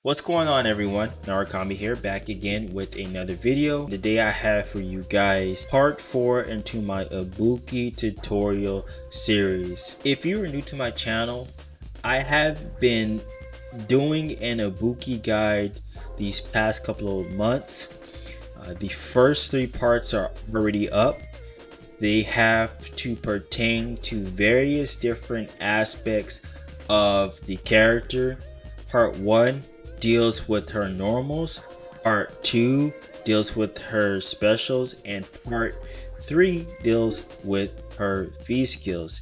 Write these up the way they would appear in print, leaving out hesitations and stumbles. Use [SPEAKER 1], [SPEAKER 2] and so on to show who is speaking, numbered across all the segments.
[SPEAKER 1] What's going on, everyone? Narukami here, back again with another video. Today I have for you guys part 4 into my Ibuki tutorial series. If you are new to my channel, I have been doing an Ibuki guide these past couple of months. The first 3 parts are already up. They have to pertain to various different aspects of the character. Part 1 deals with her normals, part 2 deals with her specials, and part 3 deals with her V skills.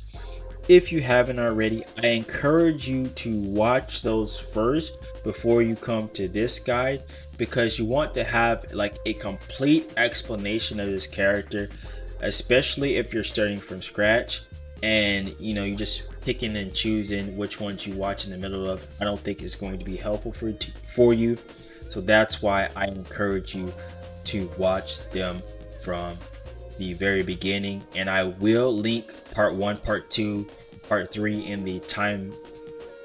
[SPEAKER 1] If you haven't already, I encourage you to watch those first before you come to this guide, because you want to have like a complete explanation of this character, especially if you're starting from scratch and you're just picking and choosing which ones you watch in the middle of. I don't think it's going to be helpful for you, so that's why I encourage you to watch them from the very beginning. And I will link part 1, part 2, part 3 in the time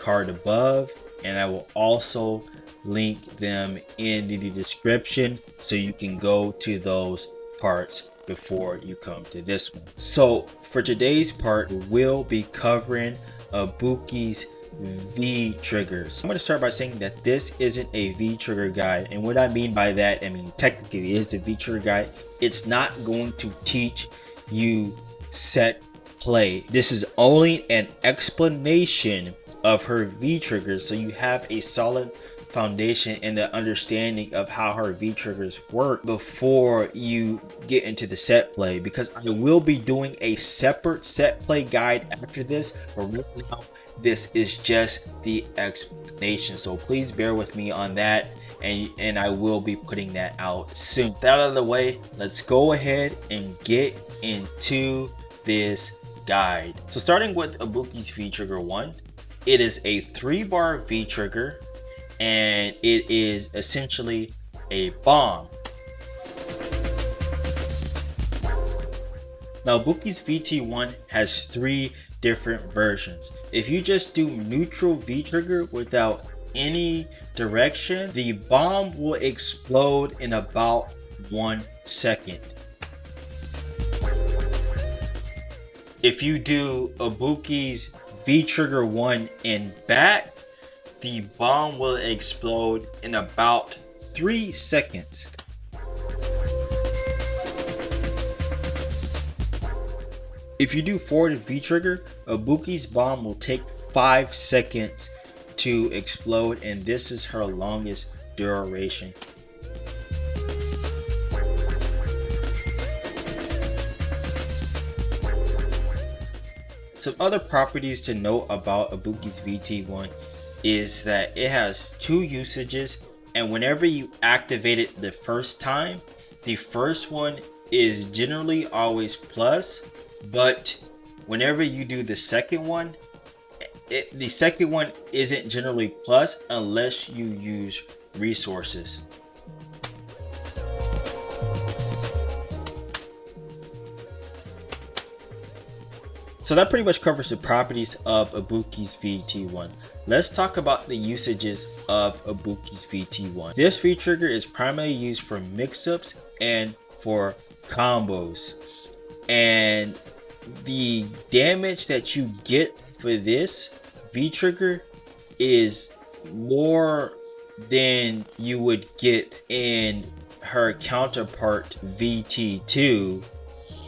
[SPEAKER 1] card above, and I will also link them in the description so you can go to those parts before you come to this one. So for today's part, we'll be covering Ibuki's V triggers. I'm going to start by saying that this isn't a V trigger guide, and what I mean by that, I mean technically it is a V trigger guide. It's not going to teach you set play. This is only an explanation of her V triggers, so you have a solid foundation and the understanding of how her V triggers work before you get into the set play, because I will be doing a separate set play guide after this, but right now this is just the explanation, so please bear with me on that, and I will be putting that out soon. With that out of the way, let's go ahead and get into this guide. So starting with Ibuki's V trigger 1, it is a 3-bar V trigger, and it is essentially a bomb. Now Ibuki's VT1 has 3 different versions. If you just do neutral V trigger without any direction, the bomb will explode in about 1 second. If you do Ibuki's V trigger 1 in back, the bomb will explode in about 3 seconds. If you do forward V trigger, Ibuki's bomb will take 5 seconds to explode, and this is her longest duration. Some other properties to note about Ibuki's VT1 is that it has 2 usages, and whenever you activate it the first time, the first one is generally always plus, but whenever you do the second one, the second one isn't generally plus unless you use resources. So that pretty much covers the properties of Ibuki's VT1. Let's talk about the usages of Ibuki's VT1. This V trigger is primarily used for mix-ups and for combos. And the damage that you get for this V trigger is more than you would get in her counterpart VT2.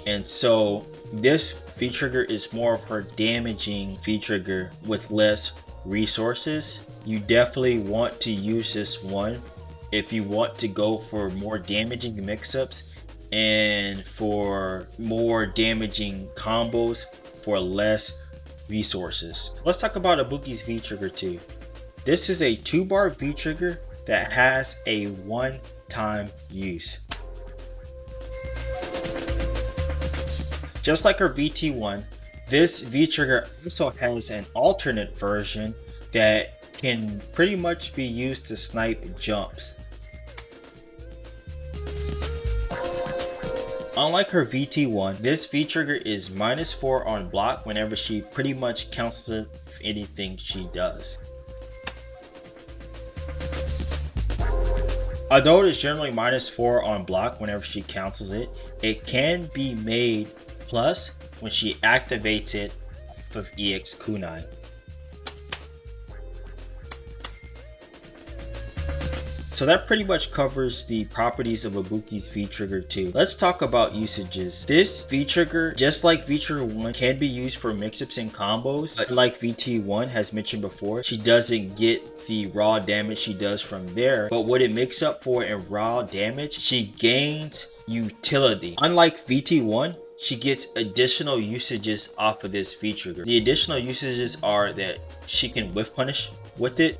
[SPEAKER 1] And so this V trigger is more of her damaging V trigger with less resources. You definitely want to use this one if you want to go for more damaging mix-ups and for more damaging combos for less resources. Let's talk about Ibuki's V trigger 2. This is a 2-bar V trigger that has a one-time use. Just like her VT1, this V trigger also has an alternate version that can pretty much be used to snipe jumps. Unlike her VT1, this V trigger is -4 on block whenever she pretty much cancels anything she does. Although it is generally -4 on block whenever she cancels it, it can be made plus when she activates it off of EX Kunai. So that pretty much covers the properties of Ibuki's V-Trigger 2. Let's talk about usages. This V-Trigger, just like V-Trigger 1, can be used for mix-ups and combos, but like VT1 has mentioned before, she doesn't get the raw damage she does from there, but what it makes up for in raw damage, she gains utility. Unlike VT1, she gets additional usages off of this V-Trigger. The additional usages are that she can whiff punish with it,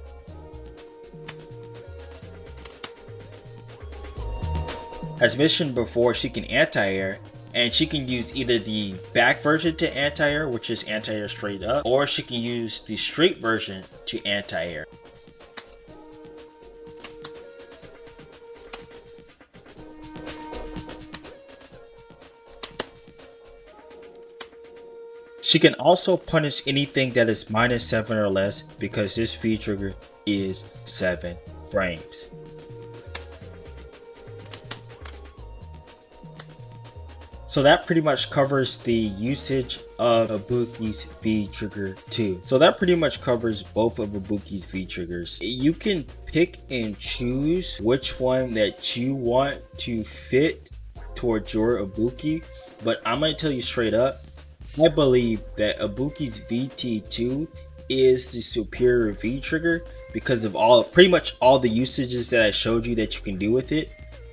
[SPEAKER 1] as mentioned before, she can anti-air, and she can use either the back version to anti-air, which is anti-air straight up, or she can use the straight version to anti-air. She can also punish anything that is -7 or less because this V-Trigger is 7 frames. So that pretty much covers the usage of Ibuki's V-Trigger 2. So that pretty much covers both of Ibuki's V-Triggers. You can pick and choose which one that you want to fit towards your Ibuki, but I'm going to tell you straight up, I believe that Ibuki's VT2 is the superior V-Trigger because of pretty much all the usages that I showed you that you can do with it.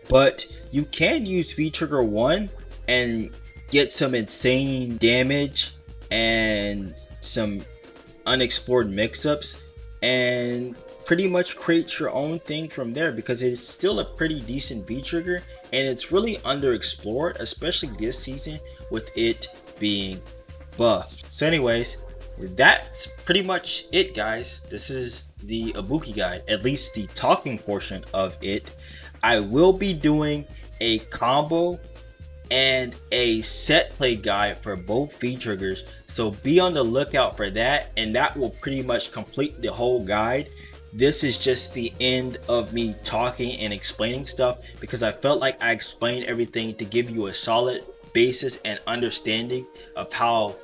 [SPEAKER 1] But you can use V-Trigger 1 and get some insane damage and some unexplored mix-ups and pretty much create your own thing from there, because it's still a pretty decent V-Trigger and it's really underexplored, especially this season with it being buffed. So anyways, that's pretty much it, guys. This is the Ibuki guide, at least the talking portion of it. I will be doing a combo and a set play guide for both V-Triggers, so be on the lookout for that, and that will pretty much complete the whole guide. This is just the end of me talking and explaining stuff because I felt like I explained everything to give you a solid basis and understanding of how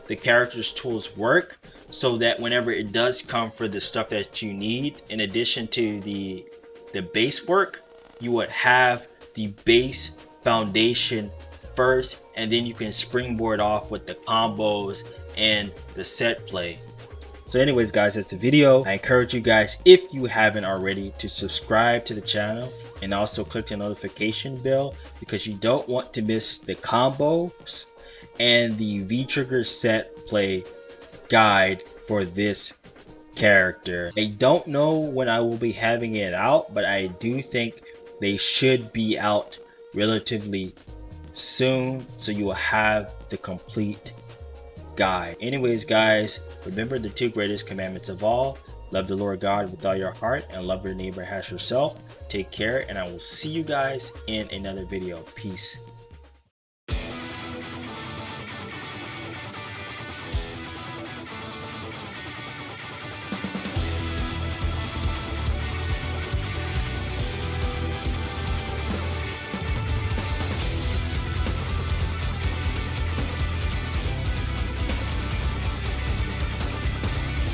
[SPEAKER 1] the character's tools work, so that whenever it does come for the stuff that you need, in addition to the base work, you would have the base foundation first, and then you can springboard off with the combos and the set play. So anyways, guys, that's the video. I encourage you guys, if you haven't already, to subscribe to the channel and also click the notification bell, because you don't want to miss the combos and the V-Trigger set play guide for this character. I don't know when I will be having it out, but I do think they should be out relatively soon, so you will have the complete guide. Anyways, guys, remember the 2 greatest commandments of all: love the Lord God with all your heart and love your neighbor as yourself. Take care, and I will see you guys in another video. Peace.